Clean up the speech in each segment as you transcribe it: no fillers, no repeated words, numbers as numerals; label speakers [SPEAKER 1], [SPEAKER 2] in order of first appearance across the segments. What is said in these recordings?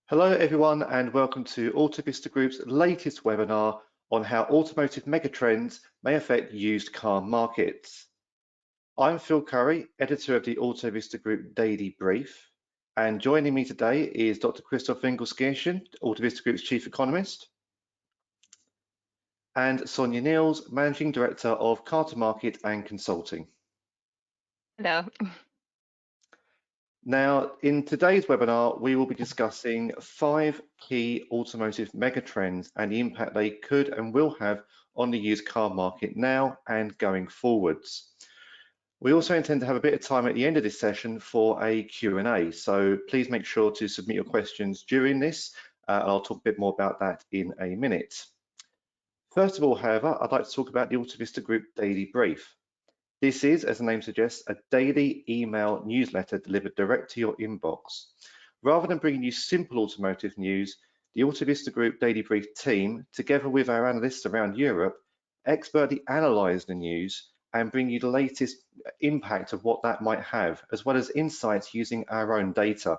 [SPEAKER 1] Hello everyone and welcome to Autovista Group's latest webinar on how automotive megatrends may affect used car markets. I'm Phil Curry, editor of the Autovista Group Daily Brief, and joining me today is Dr. Christoph Winkelskirchen, Autovista Group's Chief Economist, and Sonia Niels, Managing Director of Car to Market and Consulting.
[SPEAKER 2] Hello.
[SPEAKER 1] Now, in today's webinar, we will be discussing 5 key automotive megatrends and the impact they could and will have on the used car market now and going forwards. We also intend to have a bit of time at the end of this session for a Q&A, so please make sure to submit your questions during this. I'll talk a bit more about that in a minute. First of all, however, I'd like to talk about the Autovista Group Daily Brief. This is, as the name suggests, a daily email newsletter delivered direct to your inbox. Rather than bringing you simple automotive news, the Autovista Group Daily Brief team, together with our analysts around Europe, expertly analyse the news and bring you the latest impact of what that might have, as well as insights using our own data.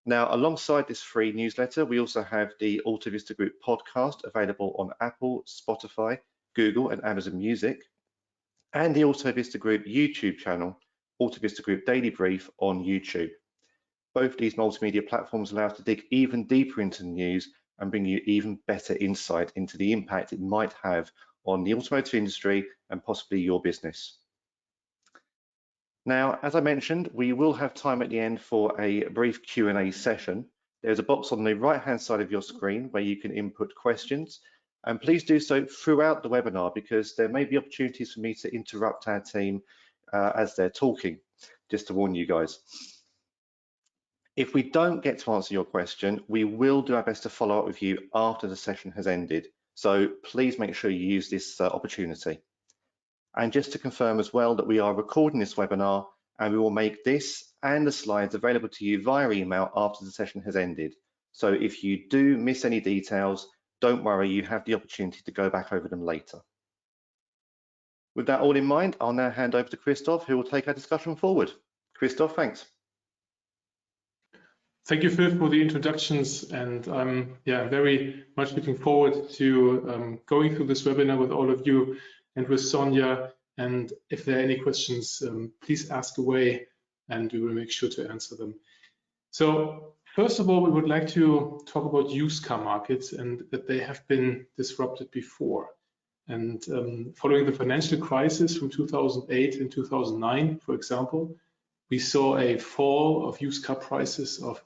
[SPEAKER 1] Now, alongside this free newsletter, we also have the Autovista Group podcast available on Apple, Spotify, Google and Amazon Music, and the Autovista Group YouTube channel, Autovista Group Daily Brief on YouTube. Both these multimedia platforms allow us to dig even deeper into the news and bring you even better insight into the impact it might have on the automotive industry and possibly your business. Now, as I mentioned, we will have time at the end for a brief Q&A session. There's a box on the right-hand side of your screen where you can input questions. And please do so throughout the webinar because there may be opportunities for me to interrupt our team as they're talking, just to warn you guys. If we don't get to answer your question, we will do our best to follow up with you after the session has ended. So please make sure you use this opportunity. And just to confirm as well that we are recording this webinar and we will make this and the slides available to you via email after the session has ended. So if you do miss any details, don't worry, you have the opportunity to go back over them later. With that all in mind, I'll now hand over to Christoph, who will take our discussion forward. Christoph, thanks.
[SPEAKER 3] Thank you, Phil, for the introductions, and I'm very much looking forward to going through this webinar with all of you and with Sonia. And if there are any questions, please ask away, and we will make sure to answer them. So, first of all, we would like to talk about used car markets and that they have been disrupted before. And following the financial crisis from 2008 and 2009, for example, we saw a fall of used car prices of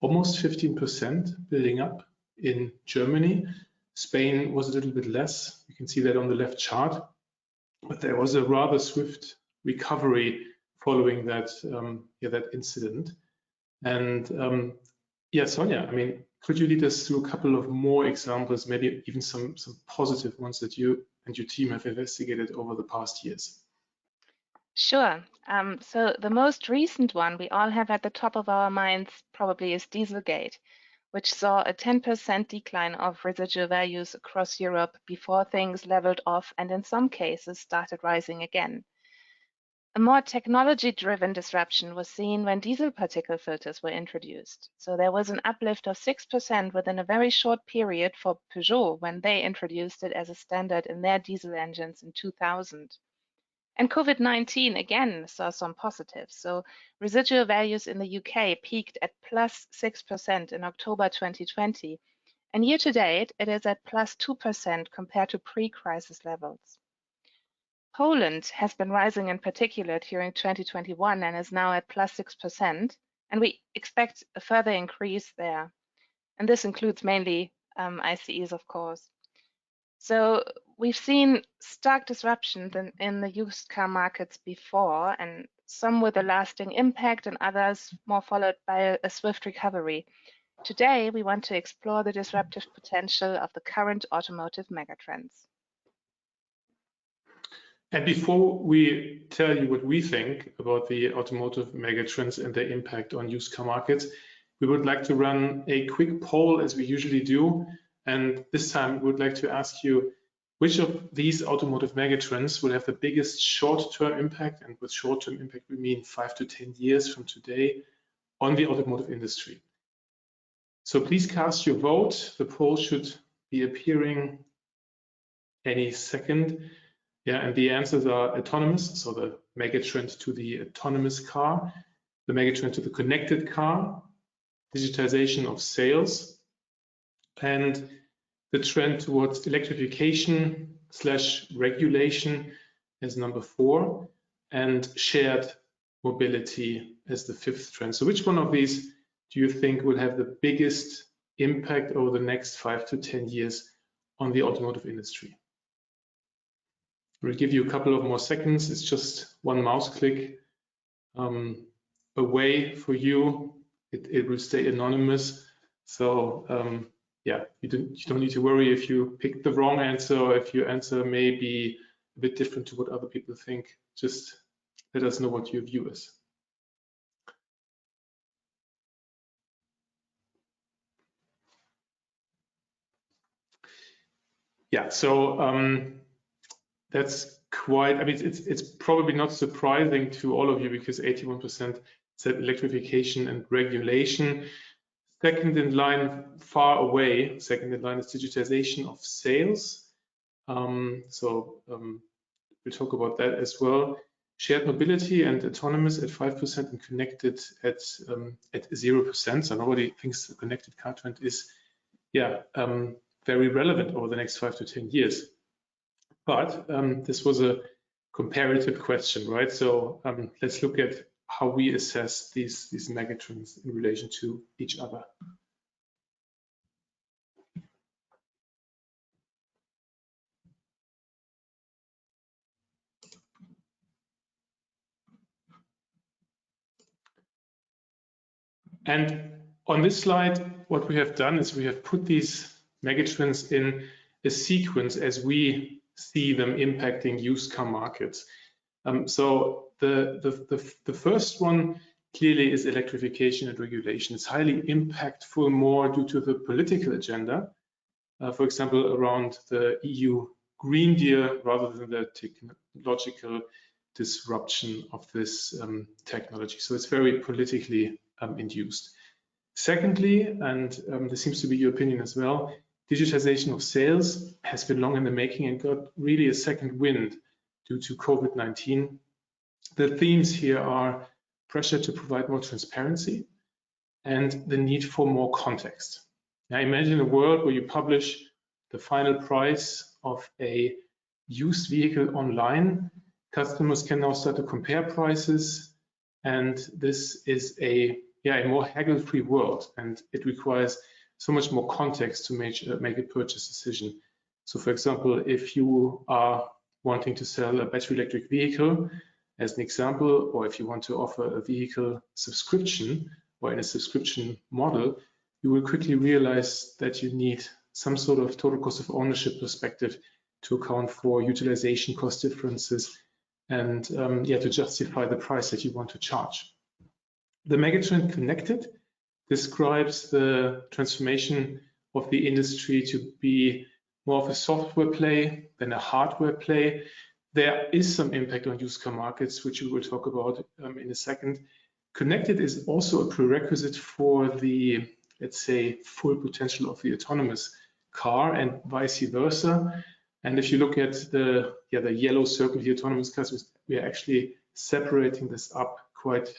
[SPEAKER 3] almost 15% building up in Germany. Spain was a little bit less. You can see that on the left chart. But there was a rather swift recovery following that, that incident. And Sonia, I mean, could you lead us through a couple of more examples, maybe even some positive ones that you and your team have investigated over the past years?
[SPEAKER 2] Sure. So the most recent one we all have at the top of our minds probably is Dieselgate, which saw a 10% decline of residual values across Europe before things leveled off and in some cases started rising again. A more technology-driven disruption was seen when diesel particle filters were introduced. So there was an uplift of 6% within a very short period for Peugeot when they introduced it as a standard in their diesel engines in 2000. And COVID-19 again saw some positives. So residual values in the UK peaked at plus 6% in October 2020. And year to date, it is at plus 2% compared to pre-crisis levels. Poland has been rising in particular during 2021 and is now at plus 6%, and we expect a further increase there. And this includes mainly ICEs, of course. So we've seen stark disruptions in the used car markets before, and some with a lasting impact and others more followed by a swift recovery. Today, we want to explore the disruptive potential of the current automotive megatrends.
[SPEAKER 3] And before we tell you what we think about the automotive megatrends and their impact on used car markets, we would like to run a quick poll as we usually do. And this time we would like to ask you, which of these automotive megatrends will have the biggest short-term impact? And with short-term impact, we mean 5 to 10 years from today on the automotive industry. So please cast your vote. The poll should be appearing any second. Yeah, and the answers are autonomous, so the megatrend to the autonomous car, the megatrend to the connected car, digitization of sales, and the trend towards electrification/regulation as number 4, and shared mobility as the 5th trend. So which one of these do you think will have the biggest impact over the next 5 to 10 years on the automotive industry? We'll give you a couple of more seconds. It's just one mouse click away for you. It will stay anonymous. So yeah, you don't need to worry if you pick the wrong answer or if your answer may be a bit different to what other people think. Just let us know what your view is. Yeah, so that's quite, I mean, it's probably not surprising to all of you because 81% said electrification and regulation. Second in line, far away, second in line is digitization of sales. We'll talk about that as well. Shared mobility and autonomous at 5% and connected at 0%. So nobody thinks the connected car trend is, very relevant over the next 5 to 10 years. But this was a comparative question, right? So let's look at how we assess these megatrends in relation to each other. And on this slide, what we have done is we have put these megatrends in a sequence as we see them impacting used car markets. So the first one clearly is electrification and regulation. It's highly impactful more due to the political agenda, for example, around the EU Green Deal rather than the technological disruption of this technology. So it's very politically induced. Secondly, and this seems to be your opinion as well, digitization of sales has been long in the making and got really a second wind due to COVID-19. The themes here are pressure to provide more transparency and the need for more context. Now imagine a world where you publish the final price of a used vehicle online. Customers can now start to compare prices, and this is a more haggle-free world, and it requires so much more context to make a purchase decision. So for example, if you are wanting to sell a battery electric vehicle as an example, or if you want to offer a vehicle subscription or in a subscription model, you will quickly realize that you need some sort of total cost of ownership perspective to account for utilization cost differences and to justify the price that you want to charge. The megatrend connected describes the transformation of the industry to be more of a software play than a hardware play. There is some impact on used car markets, which we will talk about in a second. Connected is also a prerequisite for the, let's say, full potential of the autonomous car and vice versa. And if you look at the yellow circle, the autonomous cars, we are actually separating this up quite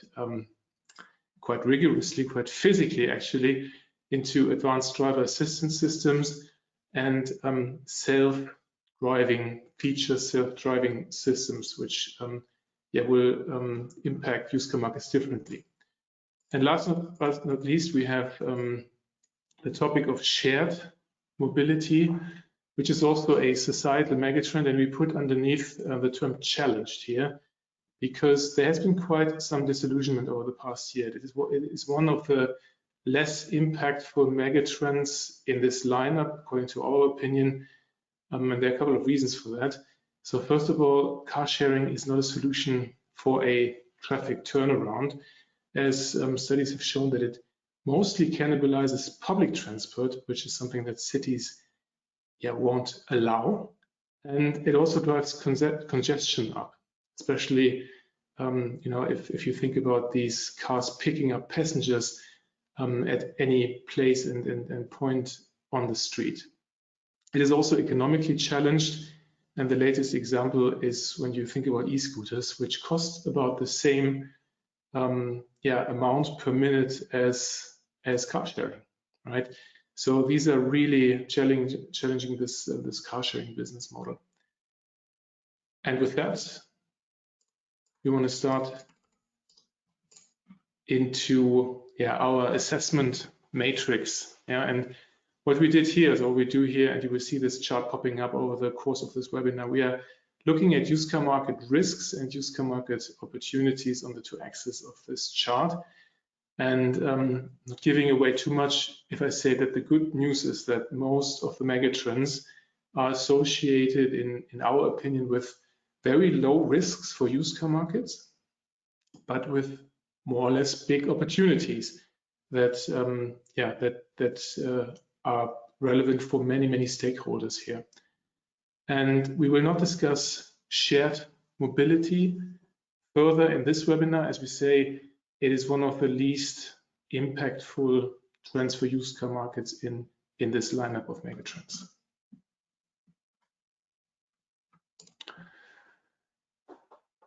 [SPEAKER 3] rigorously, quite physically actually, into advanced driver assistance systems and self-driving features, self-driving systems, which will impact used car markets differently. And last but not least, we have the topic of shared mobility, which is also a societal megatrend, and we put underneath the term challenged here, because there has been quite some disillusionment over the past year. It is one of the less impactful megatrends in this lineup, according to our opinion, and there are a couple of reasons for that. So first of all, car sharing is not a solution for a traffic turnaround, as studies have shown that it mostly cannibalizes public transport, which is something that cities won't allow, and it also drives congestion up. Especially, if you think about these cars picking up passengers at any place and point on the street. It is also economically challenged, and the latest example is when you think about e-scooters, which cost about the same amount per minute as car sharing, right? So these are really challenging this car sharing business model. And with that, we want to start into our assessment matrix. And what we did here is, or we do here, and you will see this chart popping up over the course of this webinar, we are looking at used car market risks and used car market opportunities on the two axes of this chart. And not giving away too much if I say that the good news is that most of the megatrends are associated, in our opinion, with very low risks for used car markets, but with more or less big opportunities that are relevant for many stakeholders here. And we will not discuss shared mobility further in this webinar. As we say, it is one of the least impactful trends for used car markets in this lineup of megatrends.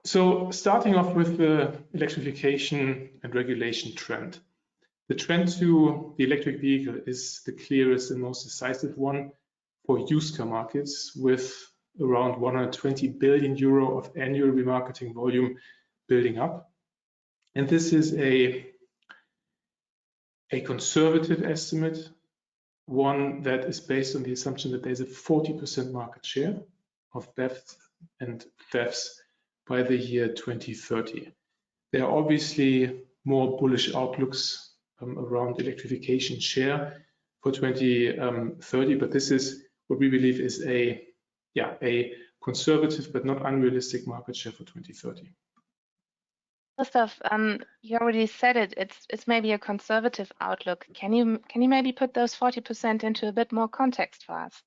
[SPEAKER 3] So starting off with the electrification and regulation trend. The trend to the electric vehicle is the clearest and most decisive one for used car markets, with around 120 billion euro of annual remarketing volume building up. And this is a conservative estimate, one that is based on the assumption that there's a 40% market share of BEVs and PHEVs by the year 2030. There are obviously more bullish outlooks around electrification share for 2030, but this is what we believe is a conservative but not unrealistic market share for 2030.
[SPEAKER 2] Christoph, you already said it. It's maybe a conservative outlook. Can you maybe put those 40% into a bit more context for us?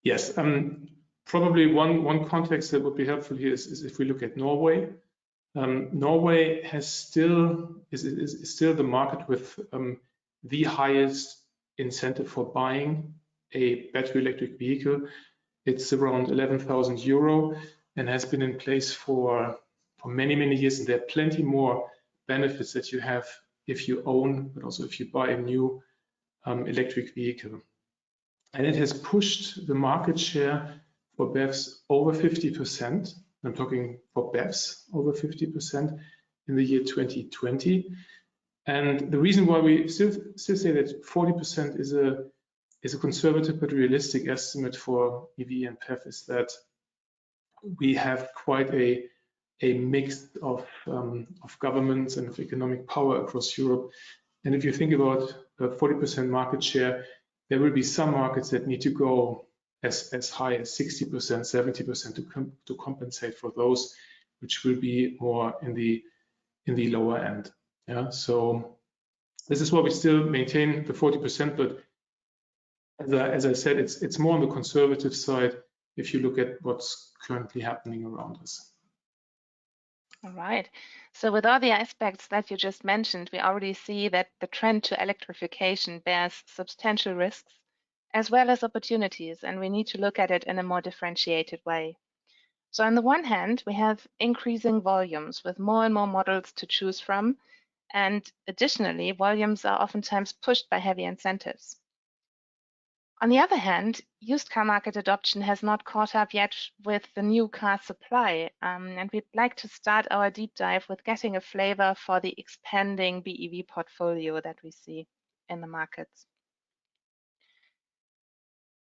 [SPEAKER 3] Yes, probably one context that would be helpful here is if we look at Norway. Norway is still the market with the highest incentive for buying a battery electric vehicle. It's around 11,000 euro and has been in place for many years. And there are plenty more benefits that you have if you own, but also if you buy a new electric vehicle. And it has pushed the market share for BEVs over 50%. I'm talking for BEVs over 50% in the year 2020. And the reason why we still say that 40% is a conservative but realistic estimate for EV and PHEV is that we have quite a mix of governments and of economic power across Europe. And if you think about the 40% market share, there will be some markets that need to go as high as 60%, 70% to compensate for those, which will be more in the lower end. Yeah, so this is why we still maintain the 40%, but as I said, it's more on the conservative side if you look at what's currently happening around us.
[SPEAKER 2] All right. So with all the aspects that you just mentioned, we already see that the trend to electrification bears substantial risks as well as opportunities, and we need to look at it in a more differentiated way. So on the one hand, we have increasing volumes with more and more models to choose from, and additionally, volumes are oftentimes pushed by heavy incentives. On the other hand, used car market adoption has not caught up yet with the new car supply, and we'd like to start our deep dive with getting a flavor for the expanding BEV portfolio that we see in the markets.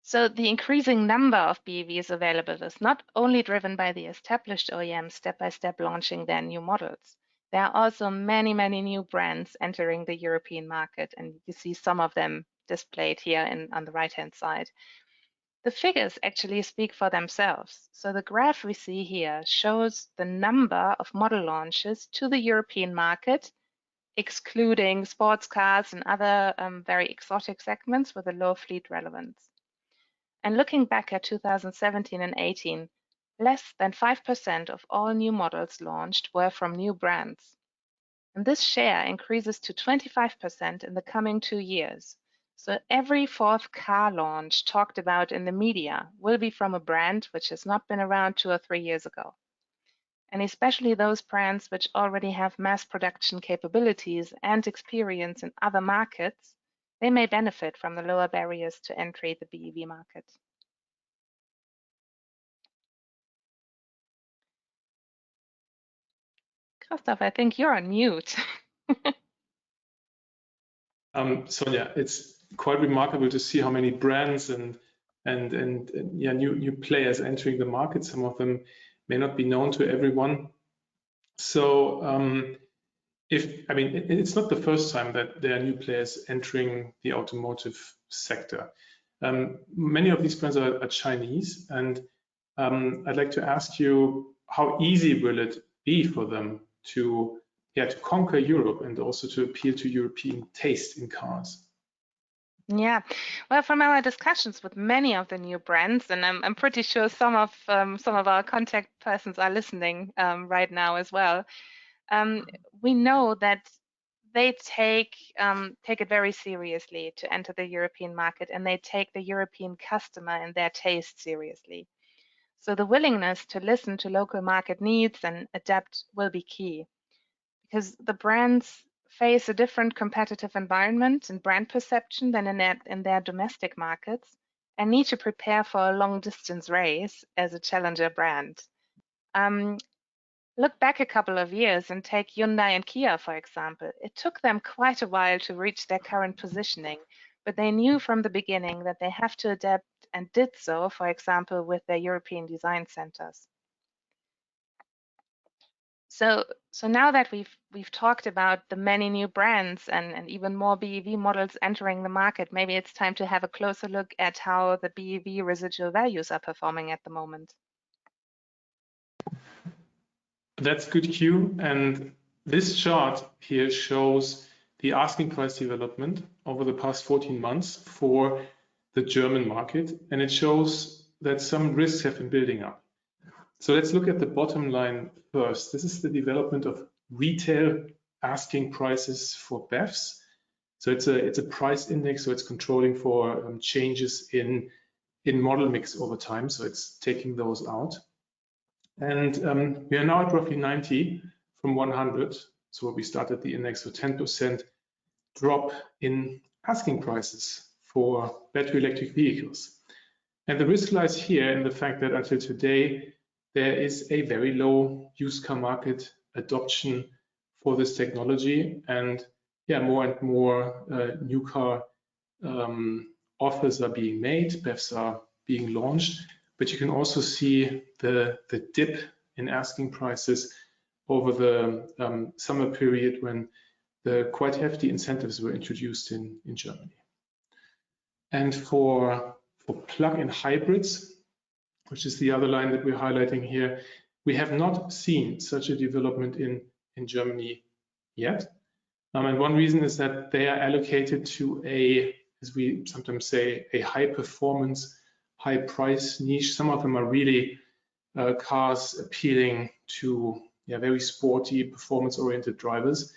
[SPEAKER 2] So the increasing number of BEVs available is not only driven by the established OEMs step-by-step launching their new models. There are also many new brands entering the European market, and you see some of them displayed here on the right-hand side. The figures actually speak for themselves. So the graph we see here shows the number of model launches to the European market, excluding sports cars and other very exotic segments with a low fleet relevance. And looking back at 2017 and 18, less than 5% of all new models launched were from new brands. And this share increases to 25% in the coming 2 years. So every fourth car launch talked about in the media will be from a brand which has not been around 2 or 3 years ago. And especially those brands which already have mass production capabilities and experience in other markets, they may benefit from the lower barriers to entry the BEV market. Christoph, I think you're on mute.
[SPEAKER 3] Sonja, it's quite remarkable to see how many brands and yeah, new players entering the market. Some of them may not be known to everyone. So it's not the first time that there are new players entering the automotive sector. Many of these brands are Chinese, and I'd like to ask you, how easy will it be for them to conquer Europe and also to appeal to European taste in cars?
[SPEAKER 2] Yeah, well, from our discussions with many of the new brands, and I'm pretty sure some of our contact persons are listening right now as well. We know that they take it very seriously to enter the European market, and they take the European customer and their taste seriously. So the willingness to listen to local market needs and adapt will be key, because the brands face a different competitive environment and brand perception than in their domestic markets, and need to prepare for a long distance race as a challenger brand. Look back a couple of years and take Hyundai and Kia, for example. It took them quite a while to reach their current positioning, but they knew from the beginning that they have to adapt, and did so, for example, with their European design centers. So now that we've talked about the many new brands and even more BEV models entering the market, maybe it's time to have a closer look at how the BEV residual values are performing at the moment.
[SPEAKER 3] That's good cue. And this chart here shows the asking price development over the past 14 months for the German market. And it shows that some risks have been building up. So let's look at the bottom line first. This is the development of retail asking prices for BEVs. So it's a price index, so it's controlling for changes in model mix over time. So it's taking those out. And we are now at roughly 90 from 100. So we started the index with 10% drop in asking prices for battery electric vehicles. And the risk lies here in the fact that until today, there is a very low used car market adoption for this technology. And yeah, more and more new car offers are being made, BEVs are being launched. But you can also see the dip in asking prices over the summer period when the quite hefty incentives were introduced in Germany. And for plug-in hybrids, which is the other line that we're highlighting here, we have not seen such a development in Germany yet. And one reason is that they are allocated to a, as we sometimes say, a high performance, high price niche. Some of them are really cars appealing to very sporty, performance oriented drivers.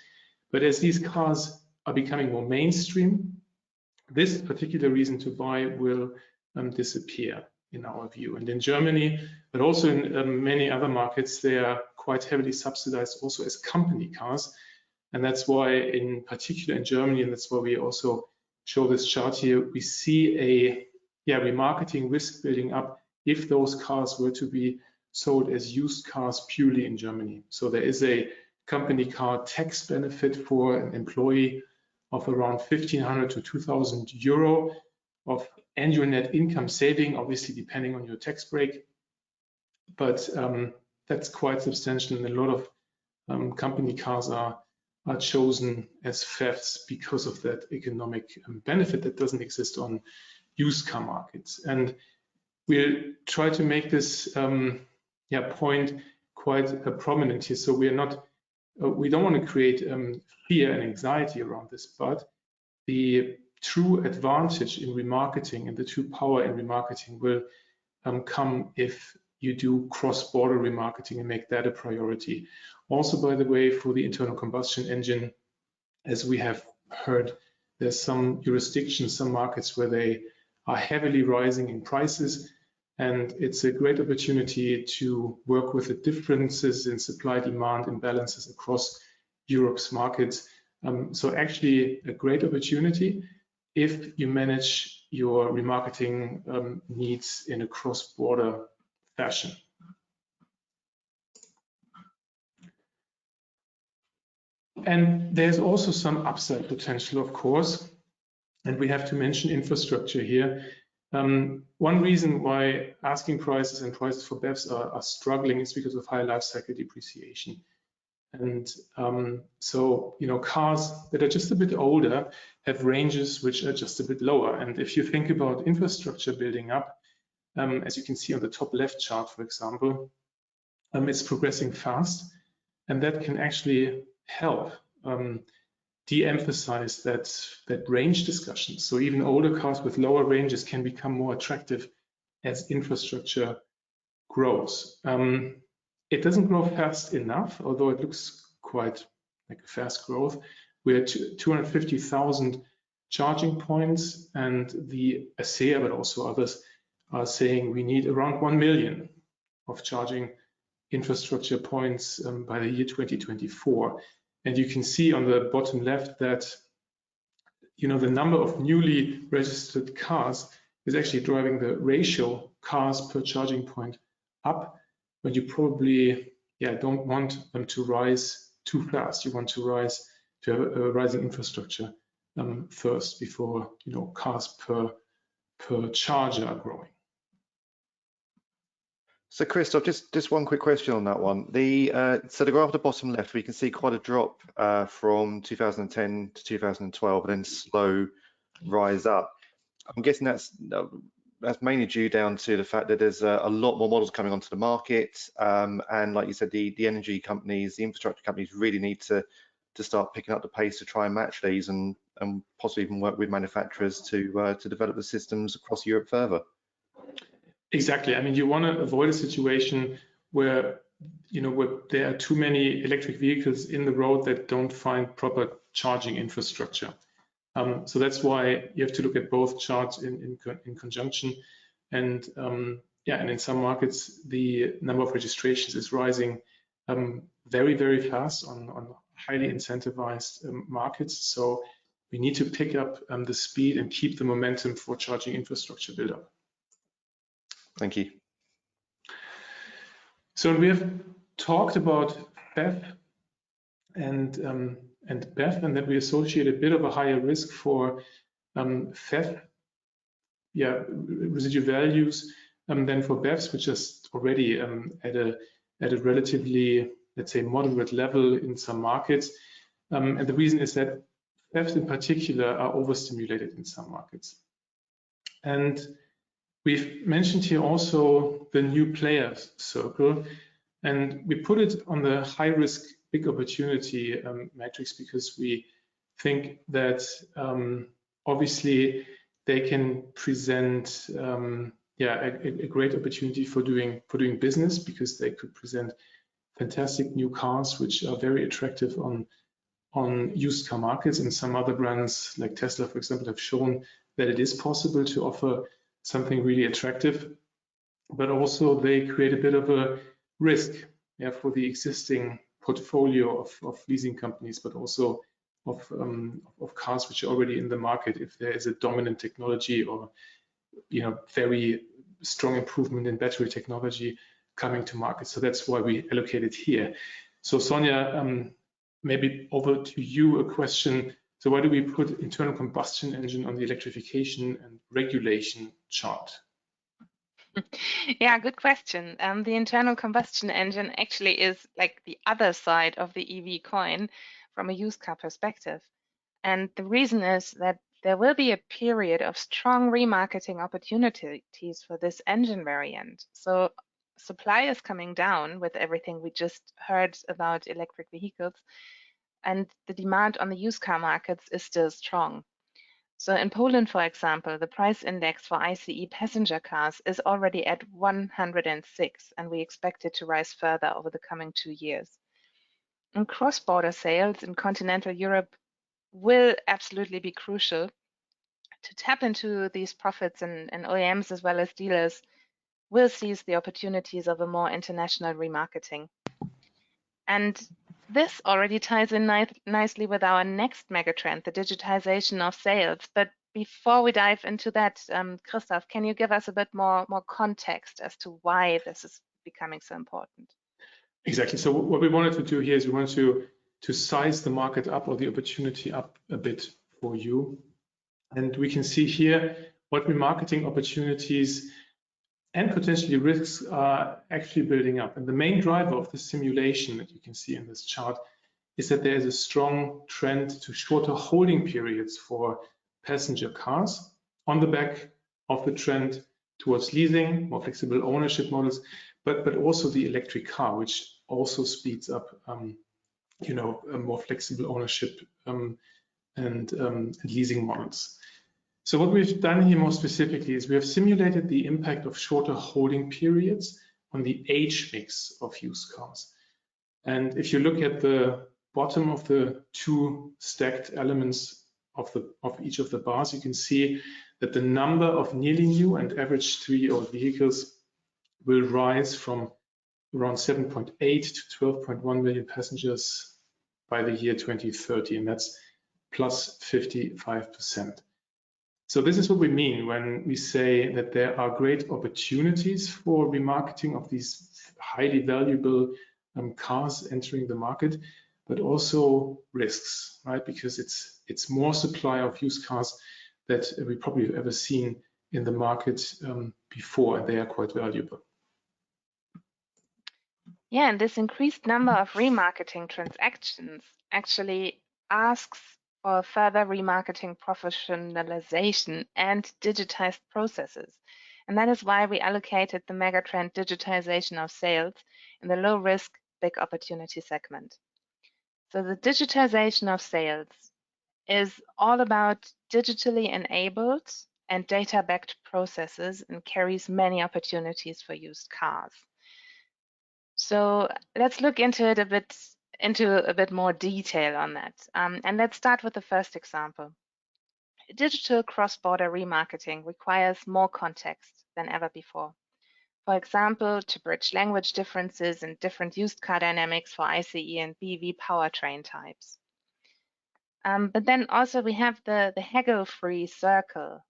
[SPEAKER 3] But as these cars are becoming more mainstream, this particular reason to buy will disappear in our view. And in Germany, but also in many other markets, they are quite heavily subsidized also as company cars. And that's why in particular in Germany, and that's why we also show this chart here, we see a remarketing risk building up if those cars were to be sold as used cars purely in Germany. So there is a company car tax benefit for an employee of around 1,500 to 2,000 euro of annual net income saving, obviously depending on your tax break. But that's quite substantial, and a lot of company cars are chosen as PHEVs because of that economic benefit that doesn't exist on used car markets. And we'll try to make this point quite prominent here. So we don't want to create fear and anxiety around this, but the true advantage in remarketing and the true power in remarketing will come if you do cross-border remarketing and make that a priority. Also, by the way, for the internal combustion engine, as we have heard, there's some jurisdictions, some markets where they are heavily rising in prices, and it's a great opportunity to work with the differences in supply demand imbalances across Europe's markets. So actually a great opportunity if you manage your remarketing needs in a cross-border fashion. And there's also some upside potential, of course, and we have to mention infrastructure here. One reason why asking prices and prices for BEVs are struggling is because of high life cycle depreciation. And so, you know, cars that are just a bit older have ranges which are just a bit lower. And if you think about infrastructure building up, as you can see on the top left chart, for example, it's progressing fast, and that can actually help de-emphasize that range discussion. So even older cars with lower ranges can become more attractive as infrastructure grows. It doesn't grow fast enough, although it looks quite like a fast growth. We're at 250,000 charging points, and the ASEA, but also others, are saying we need around 1 million of charging infrastructure points by the year 2024. And you can see on the bottom left that, you know, the number of newly registered cars is actually driving the ratio cars per charging point up, but you probably don't want them to rise too fast. You want to have a rising infrastructure first before, you know, cars per charger are growing.
[SPEAKER 1] So Christoph, just one quick question on that one. So the graph at the bottom left, we can see quite a drop from 2010 to 2012, and then slow rise up. I'm guessing that's mainly due down to the fact that there's a lot more models coming onto the market, and like you said, the energy companies, the infrastructure companies really need to start picking up the pace to try and match these, and possibly even work with manufacturers to develop the systems across Europe further.
[SPEAKER 3] Exactly. I mean, you want to avoid a situation where, you know, where there are too many electric vehicles in the road that don't find proper charging infrastructure. So that's why you have to look at both charts in conjunction. And and in some markets, the number of registrations is rising very, very fast on highly incentivized markets. So we need to pick up the speed and keep the momentum for charging infrastructure build-up.
[SPEAKER 1] Thank you.
[SPEAKER 3] So we have talked about BEV and BEV, and that we associate a bit of a higher risk for PHEV, residual values, than for BEVs, which is already at a relatively, let's say, moderate level in some markets. And the reason is that PHEVs in particular are overstimulated in some markets. And we've mentioned here also the new players circle, and we put it on the high risk, big opportunity matrix because we think that obviously they can present a great opportunity for doing business, because they could present fantastic new cars which are very attractive on used car markets. And some other brands like Tesla, for example, have shown that it is possible to offer something really attractive, but also they create a bit of a risk for the existing portfolio of leasing companies, but also of cars which are already in the market, if there is a dominant technology or, you know, very strong improvement in battery technology coming to market. So that's why we allocate it here. So Sonja, maybe over to you a question. So why do we put internal combustion engine on the electrification and regulation chart?
[SPEAKER 2] Yeah, good question. The internal combustion engine actually is like the other side of the EV coin from a used car perspective. And the reason is that there will be a period of strong remarketing opportunities for this engine variant. So supply is coming down with everything we just heard about electric vehicles, and the demand on the used car markets is still strong. So in Poland, for example, the price index for ICE passenger cars is already at 106, and we expect it to rise further over the coming 2 years. And cross-border sales in continental Europe will absolutely be crucial to tap into these profits, and OEMs as well as dealers will seize the opportunities of a more international remarketing. And this already ties in nicely with our next megatrend, the digitization of sales. But before we dive into that, Christoph, can you give us a bit more context as to why this is becoming so important?
[SPEAKER 3] Exactly. So what we wanted to do here is we want to size the market up, or the opportunity up, a bit for you. And we can see here what remarketing opportunities and potentially risks are actually building up. And the main driver of the simulation that you can see in this chart is that there is a strong trend to shorter holding periods for passenger cars on the back of the trend towards leasing, more flexible ownership models, but also the electric car, which also speeds up a more flexible ownership and leasing models. So what we've done here more specifically is we have simulated the impact of shorter holding periods on the age mix of used cars. And if you look at the bottom of the two stacked elements of each of the bars, you can see that the number of nearly new and average 3-year-old vehicles will rise from around 7.8 to 12.1 million passengers by the year 2030, and that's plus 55%. So this is what we mean when we say that there are great opportunities for remarketing of these highly valuable cars entering the market, but also risks, right? Because it's more supply of used cars that we probably have ever seen in the market before, and they are quite valuable.
[SPEAKER 2] Yeah, and this increased number of remarketing transactions actually asks for further remarketing professionalization and digitized processes. And that is why we allocated the megatrend digitization of sales in the low risk, big opportunity segment. So the digitization of sales is all about digitally enabled and data-backed processes, and carries many opportunities for used cars. So let's look into it a bit more detail on that. And let's start with the first example. Digital cross-border remarketing requires more context than ever before. For example, to bridge language differences and different used car dynamics for ICE and BEV powertrain types. But then also we have the haggle-free circle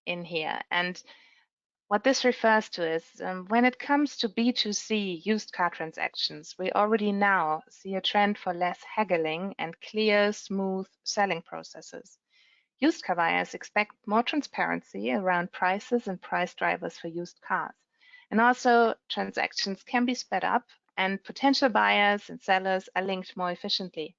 [SPEAKER 2] in here. And what this refers to is when it comes to B2C used car transactions, we already now see a trend for less haggling and clear, smooth selling processes. Used car buyers expect more transparency around prices and price drivers for used cars. And also, transactions can be sped up, and potential buyers and sellers are linked more efficiently.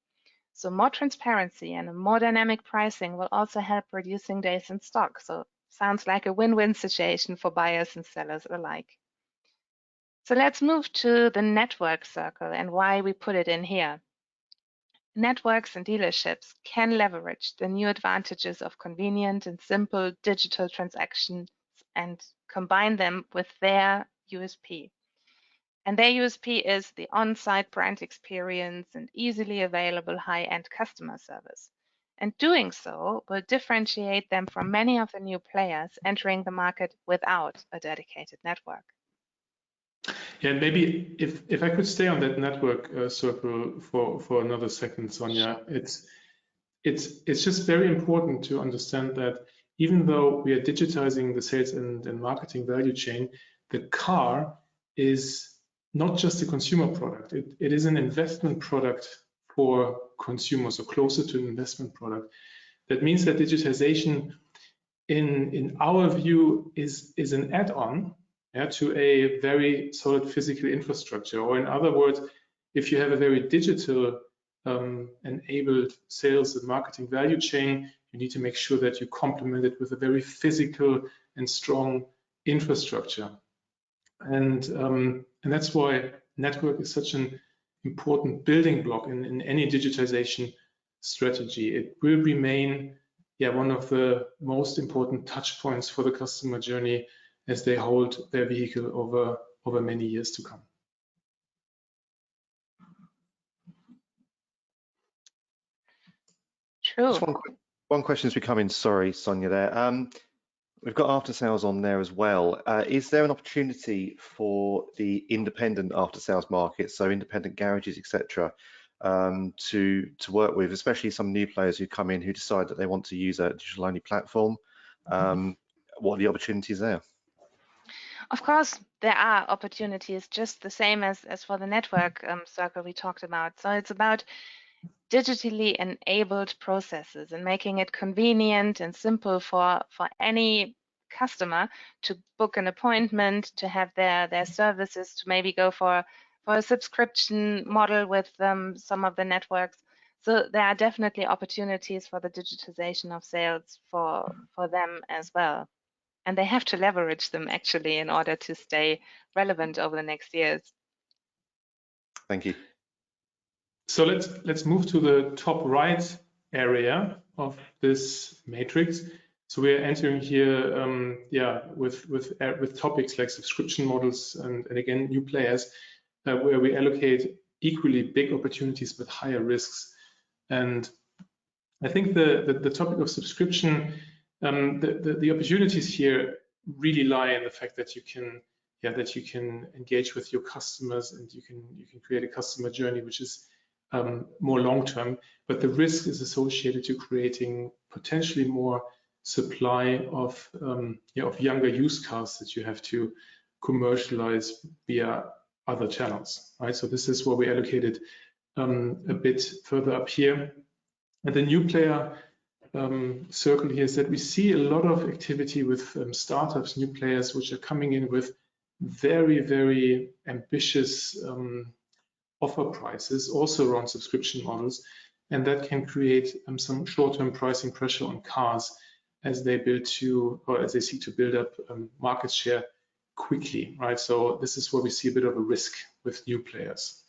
[SPEAKER 2] So more transparency and a more dynamic pricing will also help reducing days in stock. So sounds like a win-win situation for buyers and sellers alike. So let's move to the network circle and why we put it in here. Networks and dealerships can leverage the new advantages of convenient and simple digital transactions and combine them with their USP. And their USP is the on-site brand experience and easily available high-end customer service. And doing so will differentiate them from many of the new players entering the market without a dedicated network.
[SPEAKER 3] Yeah, and maybe if I could stay on that network circle for another second, Sonja, it's just very important to understand that even though we are digitizing the sales and marketing value chain, the car is not just a consumer product. It is an investment product for consumers, or closer to an investment product. That means that digitization, in our view, is an add-on to a very solid physical infrastructure. Or in other words, if you have a very digital enabled sales and marketing value chain, you need to make sure that you complement it with a very physical and strong infrastructure. And that's why network is such an important building block in any digitization strategy. It will remain one of the most important touch points for the customer journey as they hold their vehicle over many years to come.
[SPEAKER 2] True.
[SPEAKER 1] Just one question has become in. Sorry, Sonia. There, we've got after sales on there as well. Is there an opportunity for the independent after sales market, so independent garages, etc., to work with, especially some new players who come in who decide that they want to use a digital only platform? What are the opportunities there?
[SPEAKER 2] Of course, there are opportunities, just the same as for the network circle we talked about. So it's about digitally enabled processes and making it convenient and simple for any customer to book an appointment, to have their services, to maybe go for a subscription model with some of the networks. So there are definitely opportunities for the digitization of sales for them as well. And they have to leverage them actually in order to stay relevant over the next years.
[SPEAKER 1] Thank you.
[SPEAKER 3] So let's move to the top right area of this matrix. So we're entering here, with topics like subscription models and again new players, where we allocate equally big opportunities with higher risks. And I think the topic of subscription, the opportunities here really lie in the fact that you can engage with your customers and you can create a customer journey which is more long-term, but the risk is associated to creating potentially more supply of younger used cars that you have to commercialize via other channels, right? So this is where we allocated a bit further up here. And the new player circle here is that we see a lot of activity with startups, new players, which are coming in with very, very ambitious offer prices, also around subscription models, and that can create some short-term pricing pressure on cars as they seek to build up market share quickly, right? So this is where we see a bit of a risk with new players.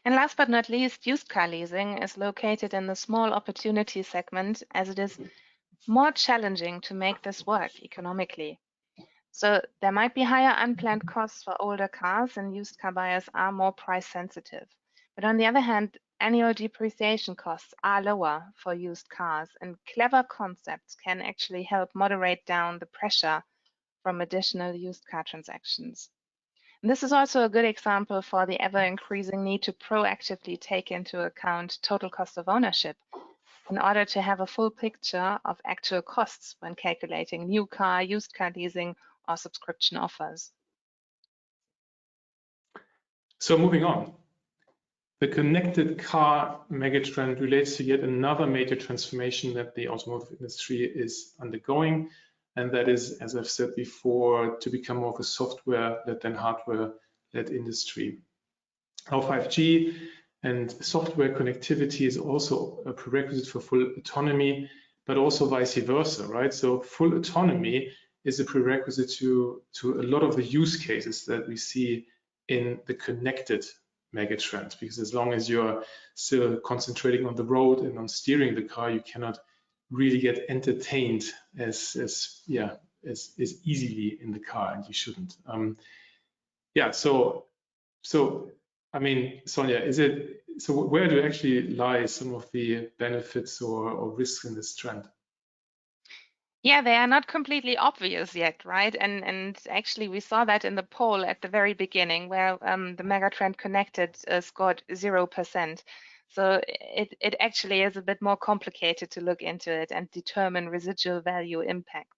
[SPEAKER 2] And last but not least, used car leasing is located in the small opportunity segment, as it is more challenging to make this work economically. So there might be higher unplanned costs for older cars, and used car buyers are more price sensitive. But on the other hand, annual depreciation costs are lower for used cars, and clever concepts can actually help moderate down the pressure from additional used car transactions. And this is also a good example for the ever-increasing need to proactively take into account total cost of ownership in order to have a full picture of actual costs when calculating new car, used car leasing, or subscription offers.
[SPEAKER 3] So moving on, the connected car megatrend relates to yet another major transformation that the automotive industry is undergoing, and that is, as I've said before, to become more of a software-led than hardware-led industry. Now 5G and software connectivity is also a prerequisite for full autonomy, but also vice versa, right? So full autonomy is a prerequisite to a lot of the use cases that we see in the connected megatrend, because as long as you're still concentrating on the road and on steering the car, you cannot really get entertained as easily in the car, and you shouldn't. So I mean, Sonia, where do actually lie some of the benefits or risks in this trend?
[SPEAKER 2] Yeah, they are not completely obvious yet, right? And actually, we saw that in the poll at the very beginning, where the megatrend connected scored 0%. So it actually is a bit more complicated to look into it and determine residual value impacts.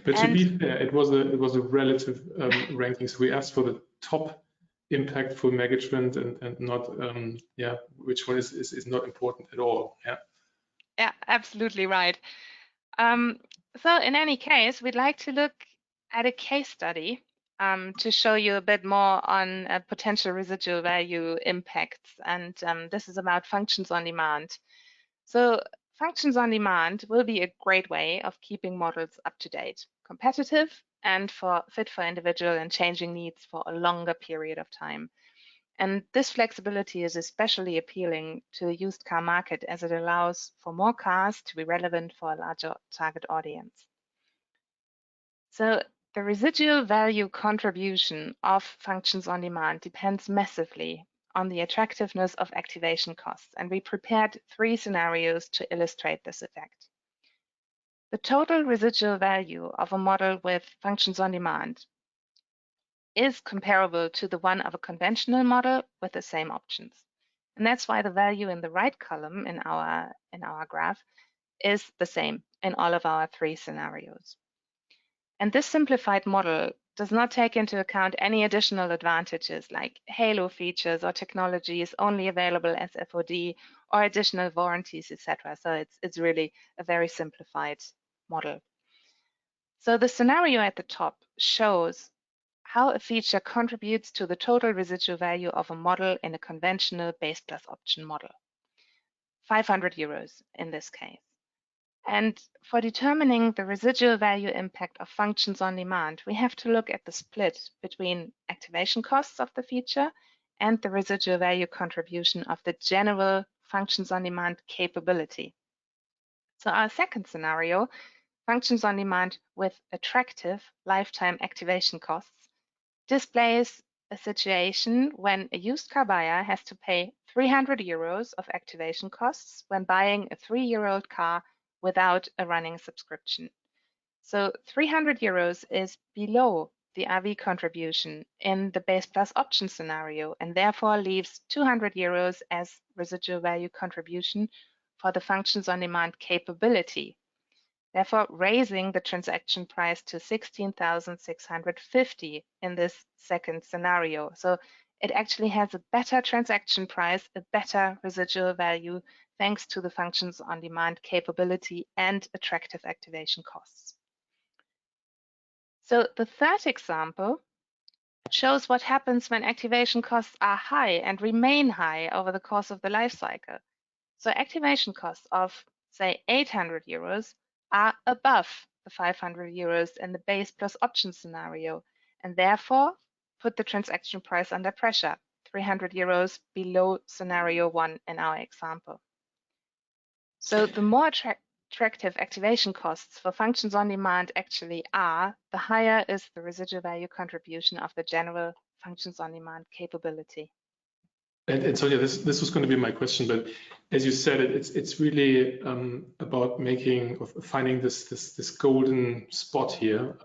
[SPEAKER 3] But to be fair, it was a relative ranking. So we asked for the top impactful megatrend and not which one is not important at all.
[SPEAKER 2] Yeah, absolutely right. So in any case, we'd like to look at a case study to show you a bit more on potential residual value impacts. And this is about functions on demand. So functions on demand will be a great way of keeping models up to date, competitive, and fit for individual and changing needs for a longer period of time. And this flexibility is especially appealing to the used car market as it allows for more cars to be relevant for a larger target audience. So the residual value contribution of functions on demand depends massively on the attractiveness of activation costs, and we prepared 3 scenarios to illustrate this effect. The total residual value of a model with functions on demand is comparable to the one of a conventional model with the same options. And that's why the value in the right column in our graph is the same in all of our 3 scenarios. And this simplified model does not take into account any additional advantages like halo features or technologies only available as FOD or additional warranties, etc. So it's really a very simplified model. So the scenario at the top shows how a feature contributes to the total residual value of a model in a conventional base plus option model. 500 euros in this case. And for determining the residual value impact of functions on demand, we have to look at the split between activation costs of the feature and the residual value contribution of the general functions on demand capability. So our second scenario, functions on demand with attractive lifetime activation costs, displays a situation when a used car buyer has to pay 300 euros of activation costs when buying a 3-year-old car without a running subscription. So 300 euros is below the RV contribution in the base plus option scenario and therefore leaves 200 euros as residual value contribution for the functions on demand capability, therefore raising the transaction price to 16,650 in this second scenario. So it actually has a better transaction price, a better residual value, thanks to the functions on demand capability and attractive activation costs. So the third example shows what happens when activation costs are high and remain high over the course of the life cycle. So activation costs of, say, 800 euros are above the 500 euros in the base plus option scenario, and therefore put the transaction price under pressure, 300 euros below scenario 1 in our example. So the more attractive activation costs for functions on demand actually are, the higher is the residual value contribution of the general functions on demand capability.
[SPEAKER 3] And Sonja, this was going to be my question, but as you said, it's really about finding this golden spot here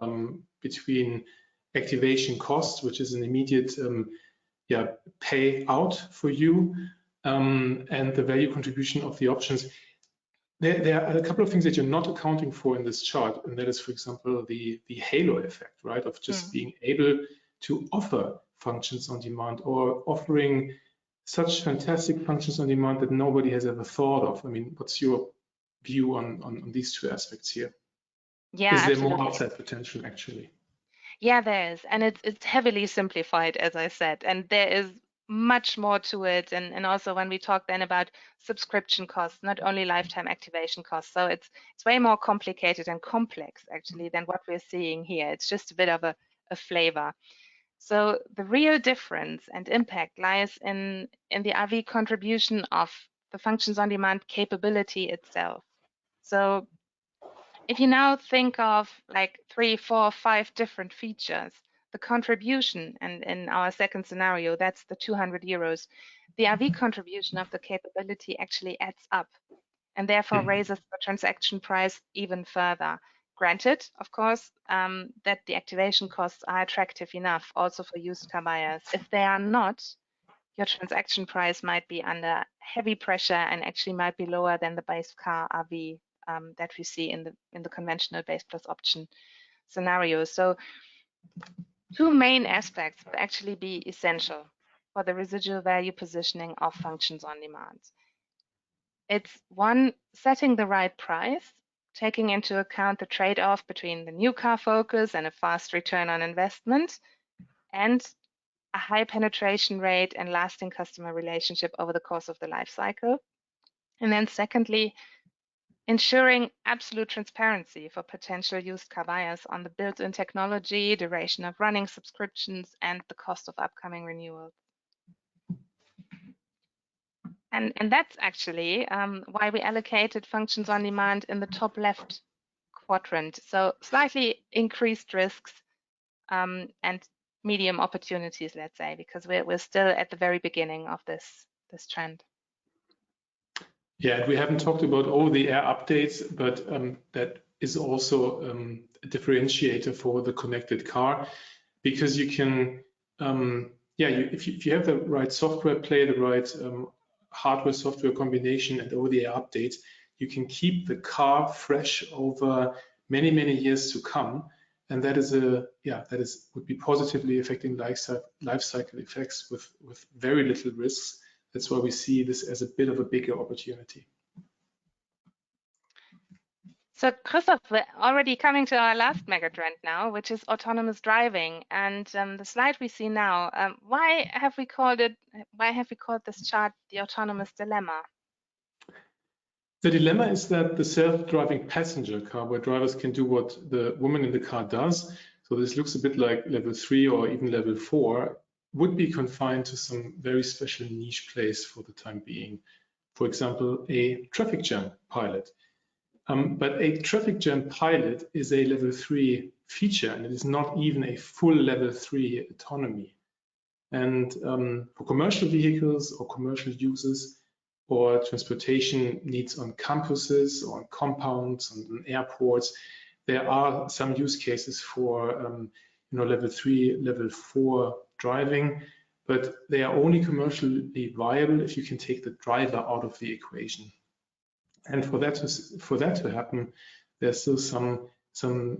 [SPEAKER 3] between activation cost, which is an immediate payout for you, and the value contribution of the options. There are a couple of things that you're not accounting for in this chart, and that is, for example, the halo effect, right, of just being able to offer functions on demand or offering such fantastic functions on demand that nobody has ever thought of. I mean, what's your view on these 2 aspects here?
[SPEAKER 2] Yeah,
[SPEAKER 3] is there
[SPEAKER 2] absolutely.
[SPEAKER 3] more upside potential actually?
[SPEAKER 2] Yeah, there is, and it's heavily simplified, as I said, and there is much more to it. And also when we talk then about subscription costs, not only lifetime activation costs. So it's way more complicated and complex actually than what we're seeing here. It's just a bit of a flavor. So the real difference and impact lies in the RV contribution of the functions on demand capability itself. So if you now think of like 3, 4, 5 different features, the contribution, and in our second scenario, that's the 200 euros, the RV contribution of the capability actually adds up and therefore raises the transaction price even further. Granted, of course, that the activation costs are attractive enough also for used car buyers. If they are not, your transaction price might be under heavy pressure and actually might be lower than the base car RV that we see in the conventional base plus option scenario. So 2 main aspects will actually be essential for the residual value positioning of functions on demand. It's 1, setting the right price, taking into account the trade-off between the new car focus and a fast return on investment, and a high penetration rate and lasting customer relationship over the course of the life cycle. And then secondly, ensuring absolute transparency for potential used car buyers on the built-in technology, duration of running subscriptions, and the cost of upcoming renewals. And that's actually why we allocated functions on demand in the top left quadrant. So slightly increased risks and medium opportunities, let's say, because we're still at the very beginning of this trend.
[SPEAKER 3] Yeah, we haven't talked about over-the-air updates, but that is also a differentiator for the connected car, because you can, if you have the right software play, the right hardware-software combination and over-the-air updates, you can keep the car fresh over many, many years to come. And that is would be positively affecting life cycle effects with very little risks. That's why we see this as a bit of a bigger opportunity.
[SPEAKER 2] So Christoph, we're already coming to our last megatrend now, which is autonomous driving. And the slide we see now, why have we called this chart the autonomous dilemma?
[SPEAKER 3] The dilemma is that the self-driving passenger car, where drivers can do what the woman in the car does, so this looks a bit like level 3 or even level 4, would be confined to some very special niche place for the time being. For example, a traffic jam pilot. But a traffic jam pilot is a level 3 feature, and it is not even a full level 3 autonomy. And for commercial vehicles or commercial users, or transportation needs on campuses or on compounds and on airports, there are some use cases for level 3, level 4 driving, but they are only commercially viable if you can take the driver out of the equation. And for that to happen, there's still some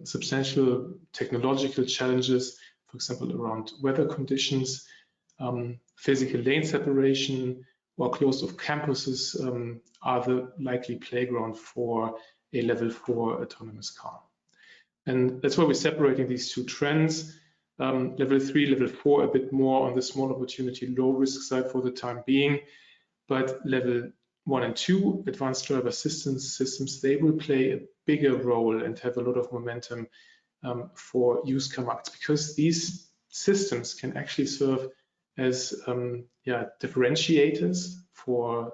[SPEAKER 3] substantial technological challenges, for example, around weather conditions, physical lane separation, or closed-off campuses are the likely playground for a level 4 autonomous car. And that's why we're separating these two trends. Level 3, level 4, a bit more on the small opportunity, low risk side for the time being, but level 1 and 2, advanced driver assistance systems, they will play a bigger role and have a lot of momentum for used car markets, because these systems can actually serve as differentiators for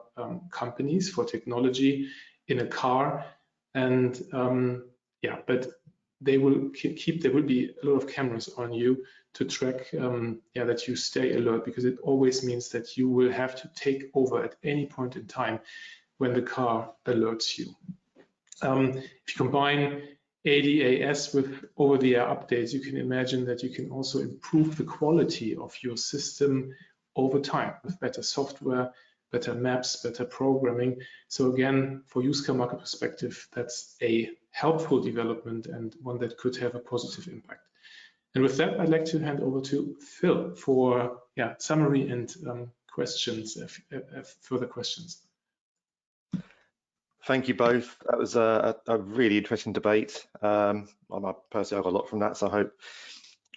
[SPEAKER 3] companies, for technology in a car. And but there will be a lot of cameras on you to track that you stay alert, because it always means that you will have to take over at any point in time when the car alerts you. If you combine ADAS with over-the-air updates, you can imagine that you can also improve the quality of your system over time with better software, better maps, better programming. So again, for used car market perspective, that's a helpful development and one that could have a positive impact. And with that, I'd like to hand over to Phil for summary and questions, further questions.
[SPEAKER 1] Thank you both. That was a really interesting debate. I personally got a lot from that, so I hope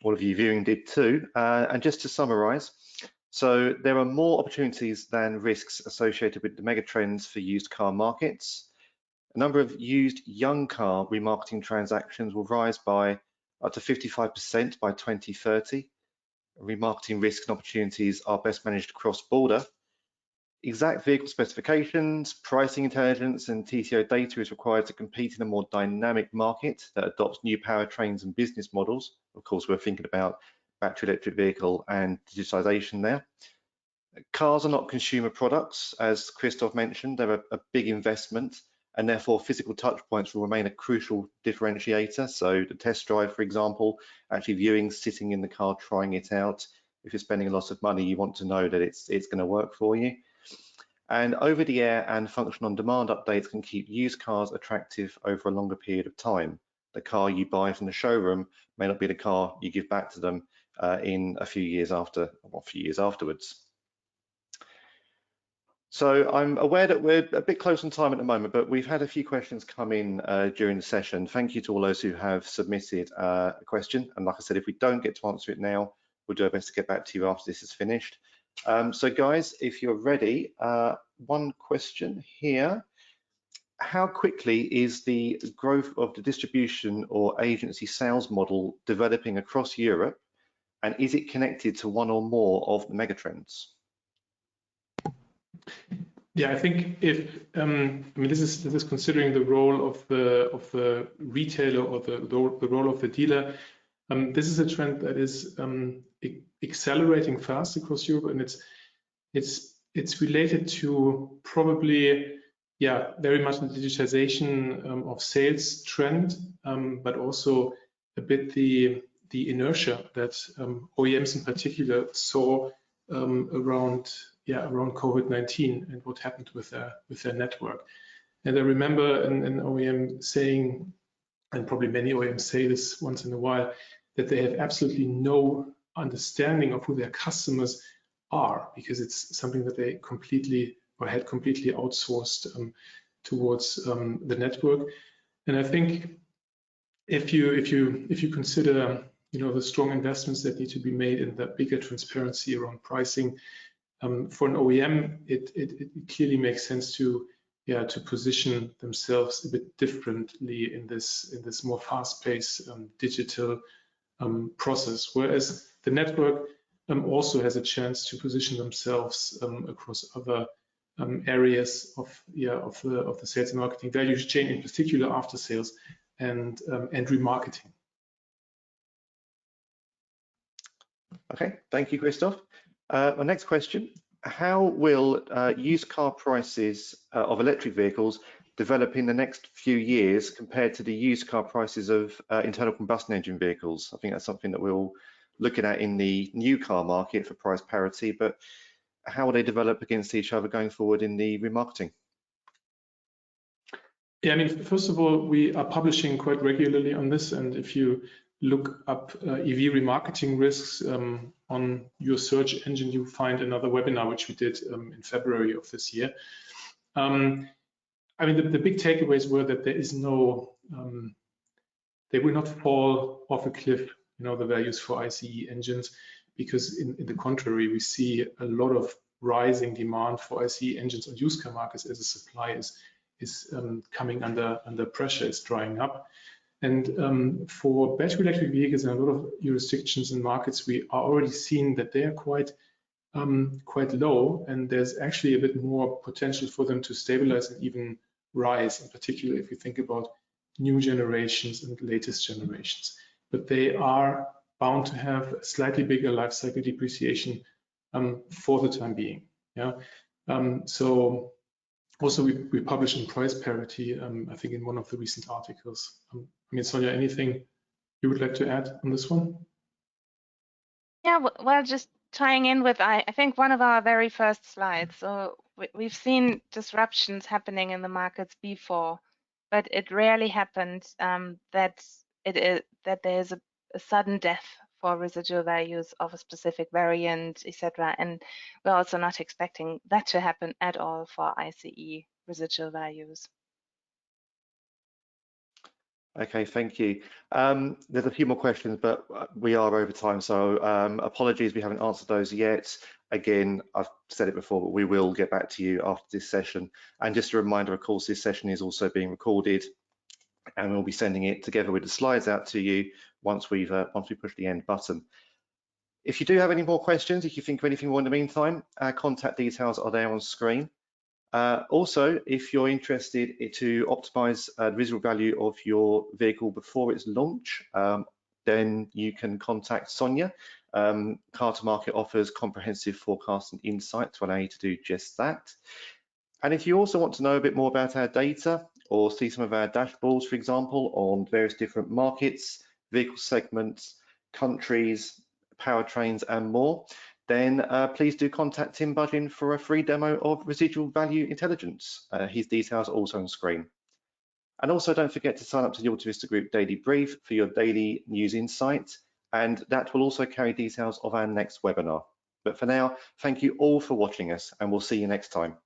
[SPEAKER 1] all of you viewing did too. And just to summarize, so there are more opportunities than risks associated with the megatrends for used car markets. A number of used young car remarketing transactions will rise by up to 55% by 2030. Remarketing risks and opportunities are best managed cross-border. Exact vehicle specifications, pricing intelligence, and TCO data is required to compete in a more dynamic market that adopts new powertrains and business models. Of course, we're thinking about battery electric vehicle and digitization there. Cars are not consumer products, as Christoph mentioned. They're a big investment, and therefore physical touch points will remain a crucial differentiator. So the test drive, for example, actually viewing, sitting in the car, trying it out. If you're spending a lot of money, you want to know that it's going to work for you. And over-the-air and function-on-demand updates can keep used cars attractive over a longer period of time. The car you buy from the showroom may not be the car you give back to them in a few years afterwards. So I'm aware that we're a bit close on time at the moment, but we've had a few questions come in during the session. Thank you to all those who have submitted a question. And like I said, if we don't get to answer it now, we'll do our best to get back to you after this is finished. So guys, if you're ready, one question here. How quickly is the growth of the distribution or agency sales model developing across Europe? And is it connected to one or more of the megatrends?
[SPEAKER 3] Yeah, I think if I mean this is considering the role of the retailer or the role of the dealer. This is a trend that is accelerating fast across Europe, and it's related to probably very much the digitization of sales trend, but also a bit the inertia that OEMs in particular saw around COVID-19 and what happened with their network. And I remember an OEM saying, and probably many OEMs say this once in a while, that they have absolutely no understanding of who their customers are, because it's something that they completely or had completely outsourced towards the network. And I think if you consider the strong investments that need to be made in the bigger transparency around pricing, for an OEM, it clearly makes sense to position themselves a bit differently in this more fast-paced digital process. Whereas the network also has a chance to position themselves across other areas of the sales and marketing value chain, in particular after sales and remarketing.
[SPEAKER 1] Okay, thank you, Christoph. My next question: how will used car prices of electric vehicles develop in the next few years compared to the used car prices of internal combustion engine vehicles? I think that's something that we're all looking at in the new car market for price parity, but how will they develop against each other going forward in the remarketing?
[SPEAKER 3] Yeah, I mean, first of all, we are publishing quite regularly on this, and if you look up EV remarketing risks on your search engine, you find another webinar which we did in February of this year. I mean, the big takeaways were that there is no, they will not fall off a cliff, the values for ICE engines, because in the contrary, we see a lot of rising demand for ICE engines on used car markets as the supply is coming under pressure, is drying up. And for battery electric vehicles in a lot of jurisdictions and markets, we are already seeing that they are quite low, and there's actually a bit more potential for them to stabilize and even rise, in particular if you think about new generations and latest generations. But they are bound to have a slightly bigger life cycle depreciation for the time being. So also we published in price parity, I think in one of the recent articles. I mean, Sonja, anything you would like to add on this one?
[SPEAKER 2] Yeah, well, just tying in with, I think, one of our very first slides. So we've seen disruptions happening in the markets before, but it rarely happened that there's a sudden death for residual values of a specific variant, etc. And we're also not expecting that to happen at all for ICE residual values.
[SPEAKER 1] Okay, thank you. There's a few more questions, but we are over time, so apologies we haven't answered those yet. Again, I've said it before, but we will get back to you after this session. And just a reminder, of course, this session is also being recorded, and we'll be sending it together with the slides out to you once we push the end button. If you do have any more questions, if you think of anything more in the meantime, our contact details are there on screen. Also, if you're interested to optimize the residual value of your vehicle before its launch, then you can contact Sonja. Car to Market offers comprehensive forecasting insight to allow you to do just that. And if you also want to know a bit more about our data or see some of our dashboards, for example, on various different markets, vehicle segments, countries, powertrains, and more, then please do contact Tim Budgin for a free demo of residual value intelligence. His details are also on screen. And also don't forget to sign up to the Autovista Group Daily Brief for your daily news insight, and that will also carry details of our next webinar. But for now, thank you all for watching us, and we'll see you next time.